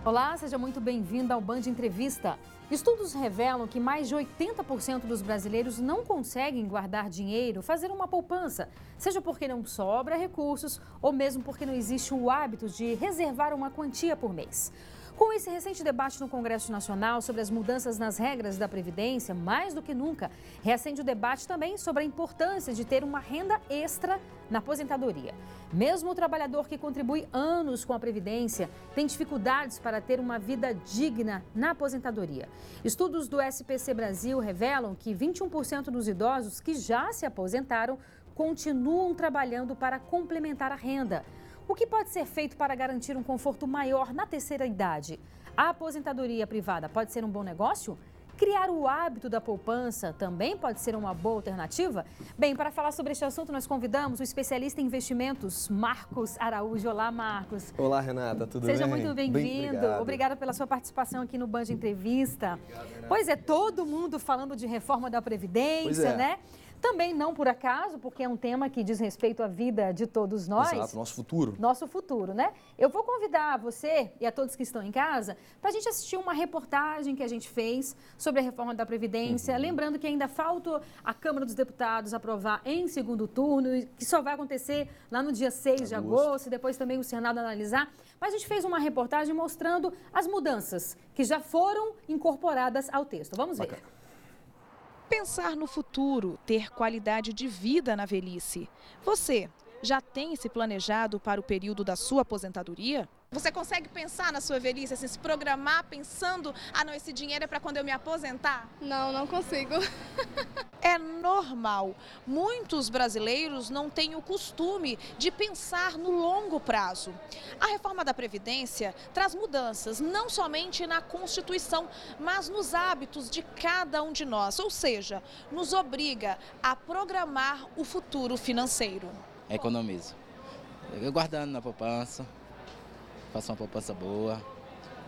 Olá, seja muito bem-vindo ao Band Entrevista. Estudos revelam que mais de 80% dos brasileiros não conseguem guardar dinheiro, fazer uma poupança, seja porque não sobra recursos ou mesmo porque não existe o hábito de reservar uma quantia por mês. Com esse recente debate no Congresso Nacional sobre as mudanças nas regras da Previdência, mais do que nunca, reacende o debate também sobre a importância de ter uma renda extra na aposentadoria. Mesmo o trabalhador que contribui anos com a Previdência tem dificuldades para ter uma vida digna na aposentadoria. Estudos do SPC Brasil revelam que 21% dos idosos que já se aposentaram continuam trabalhando para complementar a renda. O que pode ser feito para garantir um conforto maior na terceira idade? A aposentadoria privada pode ser um bom negócio? Criar o hábito da poupança também pode ser uma boa alternativa? Bem, para falar sobre este assunto, nós convidamos o especialista em investimentos, Marcos Araújo. Olá, Marcos. Olá, Renata, tudo bem? Seja muito bem-vindo. Obrigada pela sua participação aqui no Band Entrevista. Obrigado, pois é, todo mundo falando de reforma da Previdência, né? Também não por acaso, porque é um tema que diz respeito à vida de todos nós. Exato, nosso futuro. Nosso futuro, né? Eu vou convidar você e a todos que estão em casa para a gente assistir uma reportagem que a gente fez sobre a reforma da Previdência. Lembrando que ainda falta a Câmara dos Deputados aprovar em segundo turno, que só vai acontecer lá no dia 6 de agosto, e depois também o Senado analisar. Mas a gente fez uma reportagem mostrando as mudanças que já foram incorporadas ao texto. Vamos ver. Bacana. Pensar no futuro, ter qualidade de vida na velhice. Você já tem se planejado para o período da sua aposentadoria? Você consegue pensar na sua velhice, assim, se programar pensando, não, esse dinheiro é para quando eu me aposentar? Não consigo. É normal. Muitos brasileiros não têm o costume de pensar no longo prazo. A reforma da Previdência traz mudanças, não somente na Constituição, mas nos hábitos de cada um de nós. Ou seja, nos obriga a programar o futuro financeiro. Economizo. Eu guardando na poupança, faço uma poupança boa,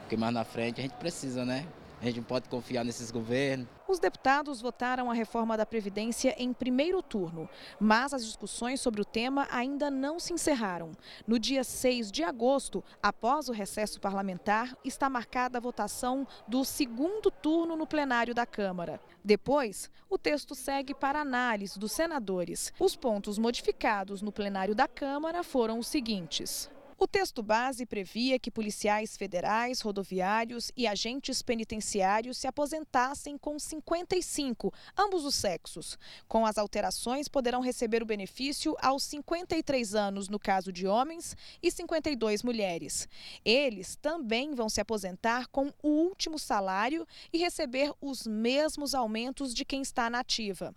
porque mais na frente a gente precisa, né? A gente não pode confiar nesses governos. Os deputados votaram a reforma da Previdência em primeiro turno, mas as discussões sobre o tema ainda não se encerraram. No dia 6 de agosto, após o recesso parlamentar, está marcada a votação do segundo turno no plenário da Câmara. Depois, o texto segue para análise dos senadores. Os pontos modificados no plenário da Câmara foram os seguintes. O texto base previa que policiais federais, rodoviários e agentes penitenciários se aposentassem com 55, ambos os sexos. Com as alterações, poderão receber o benefício aos 53 anos no caso de homens e 52 mulheres. Eles também vão se aposentar com o último salário e receber os mesmos aumentos de quem está na ativa.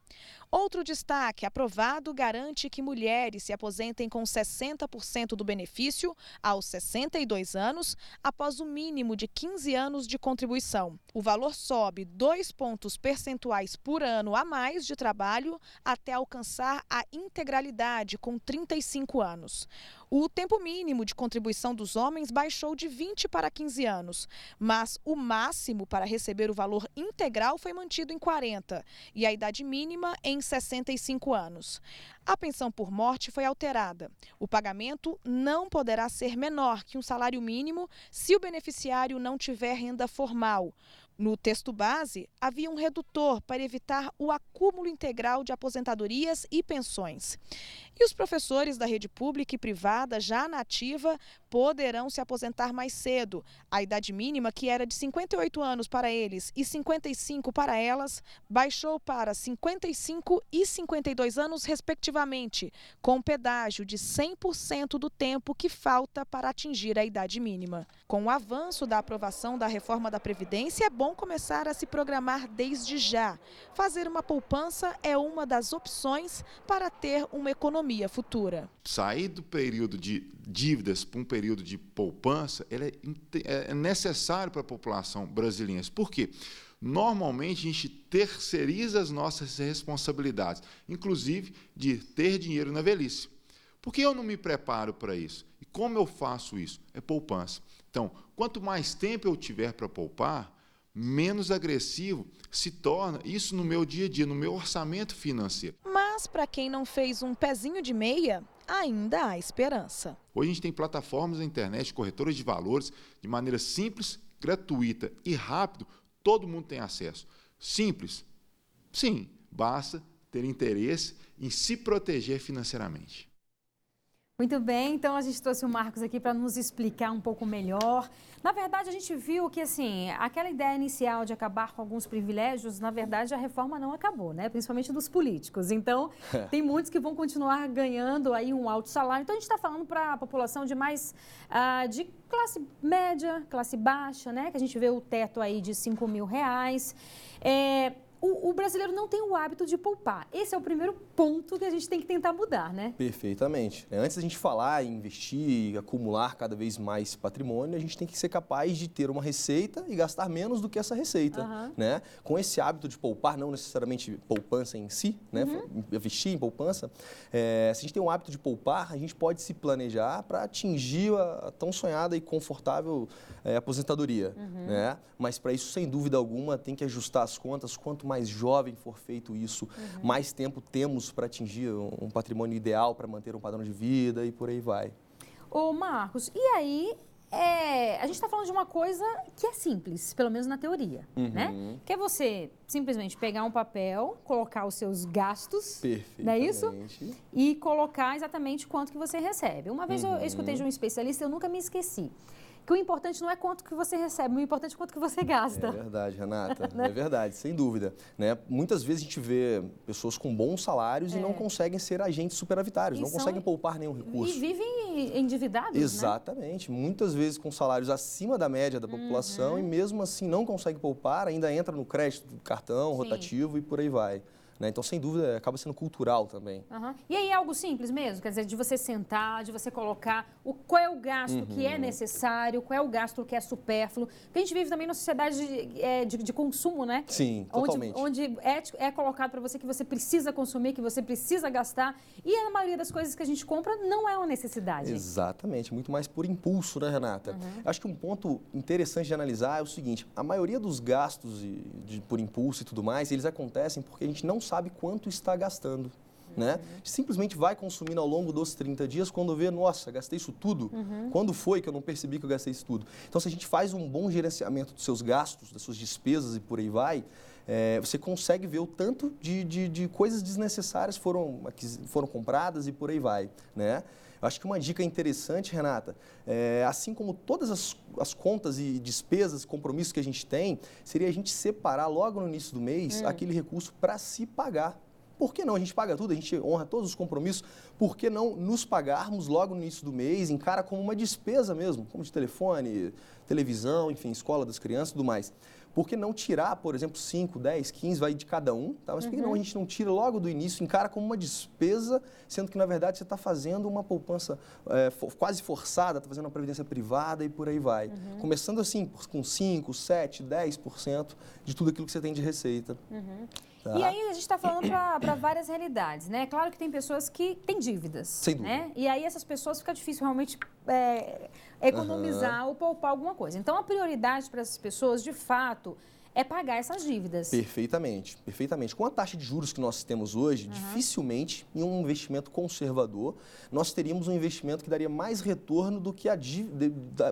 Outro destaque aprovado garante que mulheres se aposentem com 60% do benefício aos 62 anos, após o mínimo de 15 anos de contribuição. O valor sobe 2 pontos percentuais por ano a mais de trabalho até alcançar a integralidade com 35 anos. O tempo mínimo de contribuição dos homens baixou de 20 para 15 anos, mas o máximo para receber o valor integral foi mantido em 40 e a idade mínima em 65 anos. A pensão por morte foi alterada. O pagamento não poderá ser menor que um salário mínimo se o beneficiário não tiver renda formal. No texto base, havia um redutor para evitar o acúmulo integral de aposentadorias e pensões. E os professores da rede pública e privada já na ativa poderão se aposentar mais cedo. A idade mínima, que era de 58 anos para eles e 55 para elas, baixou para 55 e 52 anos, respectivamente, com pedágio de 100% do tempo que falta para atingir a idade mínima. Com o avanço da aprovação da reforma da Previdência, é bom começar a se programar desde já. Fazer uma poupança é uma das opções para ter uma economia futura. Sair do período de dívidas para um período de poupança, ele é necessário para a população brasileira. Por quê? Normalmente a gente terceiriza as nossas responsabilidades, inclusive de ter dinheiro na velhice. Por que eu não me preparo para isso? E como eu faço isso? É poupança. Então, quanto mais tempo eu tiver para poupar, menos agressivo se torna isso no meu dia a dia, no meu orçamento financeiro. Mas para quem não fez um pezinho de meia, ainda há esperança. Hoje a gente tem plataformas na internet, corretoras de valores, de maneira simples, gratuita e rápido, todo mundo tem acesso. Simples? Sim, basta ter interesse em se proteger financeiramente. Muito bem, então a gente trouxe o Marcos aqui para nos explicar um pouco melhor. Na verdade, a gente viu que, assim, aquela ideia inicial de acabar com alguns privilégios, na verdade, a reforma não acabou, né? Principalmente dos políticos. Então, tem muitos que vão continuar ganhando aí um alto salário. Então, a gente está falando para a população de mais, de classe média, classe baixa, né? Que a gente vê o teto aí de R$5.000. O brasileiro não tem o hábito de poupar. Esse é o primeiro ponto que a gente tem que tentar mudar, né? Perfeitamente. Antes da gente falar em investir e acumular cada vez mais patrimônio, a gente tem que ser capaz de ter uma receita e gastar menos do que essa receita, né? Com esse hábito de poupar, não necessariamente poupança em si, né? Investir em poupança, se a gente tem um hábito de poupar, a gente pode se planejar para atingir a tão sonhada e confortável aposentadoria, né? Mas para isso, sem dúvida alguma, tem que ajustar as contas. Quanto mais jovem for feito isso, mais tempo temos para atingir um patrimônio ideal, para manter um padrão de vida e por aí vai. Ô Marcos, e aí a gente está falando de uma coisa que é simples, pelo menos na teoria, né? Que é você simplesmente pegar um papel, colocar os seus gastos, não é isso? E colocar exatamente quanto que você recebe. Uma vez eu escutei de um especialista, eu nunca me esqueci, que o importante não é quanto que você recebe, o importante é quanto que você gasta. É verdade, Renata, é verdade, sem dúvida. Né? Muitas vezes a gente vê pessoas com bons salários e não conseguem ser agentes superavitários, não conseguem poupar nenhum recurso. E vivem endividados, exatamente, né? Muitas vezes com salários acima da média da população e mesmo assim não consegue poupar, ainda entra no crédito do cartão, rotativo e por aí vai. Né? Então, sem dúvida, acaba sendo cultural também. E aí é algo simples mesmo? Quer dizer, de você sentar, de você colocar qual é o gasto que é necessário, qual é o gasto que é supérfluo. Porque a gente vive também numa sociedade de consumo, né? Sim, totalmente. Onde é colocado para você que você precisa consumir, que você precisa gastar. E a maioria das coisas que a gente compra não é uma necessidade. Exatamente, muito mais por impulso, né, Renata? Acho que um ponto interessante de analisar é o seguinte, a maioria dos gastos por impulso e tudo mais, eles acontecem porque a gente não sabe quanto está gastando, né? Simplesmente vai consumindo ao longo dos 30 dias, quando vê, nossa, gastei isso tudo? Quando foi que eu não percebi que eu gastei isso tudo? Então, se a gente faz um bom gerenciamento dos seus gastos, das suas despesas e por aí vai, você consegue ver o tanto de coisas desnecessárias foram compradas e por aí vai, né? Eu acho que uma dica interessante, Renata, assim como todas as contas e despesas, compromissos que a gente tem, seria a gente separar logo no início do mês aquele recurso para se pagar. Por que não? A gente paga tudo, a gente honra todos os compromissos. Por que não nos pagarmos logo no início do mês, encara como uma despesa mesmo, como de telefone, televisão, enfim, escola das crianças e tudo mais. Por que não tirar, por exemplo, 5, 10, 15, vai de cada um, tá? Mas por que não a gente não tira logo do início, encara como uma despesa, sendo que, na verdade, você está fazendo uma poupança quase forçada, está fazendo uma previdência privada e por aí vai. Começando assim, com 5, 7, 10% de tudo aquilo que você tem de receita. E aí a gente está falando para várias realidades, né? Claro que tem pessoas que têm dívidas, sem dúvida, né? E aí essas pessoas fica difícil realmente economizar ou poupar alguma coisa. Então a prioridade para essas pessoas, de fato, é pagar essas dívidas. Perfeitamente, perfeitamente. Com a taxa de juros que nós temos hoje, dificilmente, em um investimento conservador, nós teríamos um investimento que daria mais retorno do que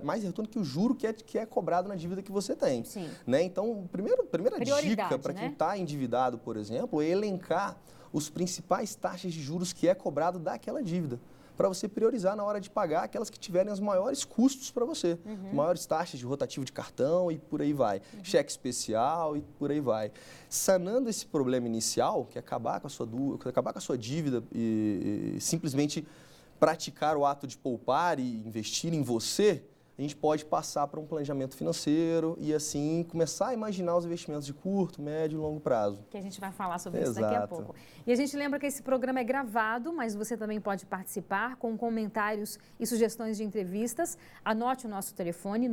mais retorno que o juro que é cobrado na dívida que você tem. Sim. Né? Então, primeira dica para quem está endividado, por exemplo, é elencar os principais taxas de juros que é cobrado daquela dívida, para você priorizar na hora de pagar aquelas que tiverem os maiores custos para você. Maiores taxas de rotativo de cartão e por aí vai. Cheque especial e por aí vai. Sanando esse problema inicial, que é acabar com a sua dívida e simplesmente praticar o ato de poupar e investir em você, a gente pode passar para um planejamento financeiro e assim começar a imaginar os investimentos de curto, médio e longo prazo. Que a gente vai falar sobre isso daqui a pouco. E a gente lembra que esse programa é gravado, mas você também pode participar com comentários e sugestões de entrevistas. Anote o nosso telefone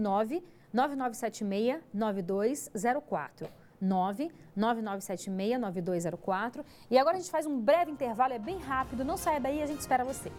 99976-9204. 99976-9204. E agora a gente faz um breve intervalo, é bem rápido, não saia daí, a gente espera você.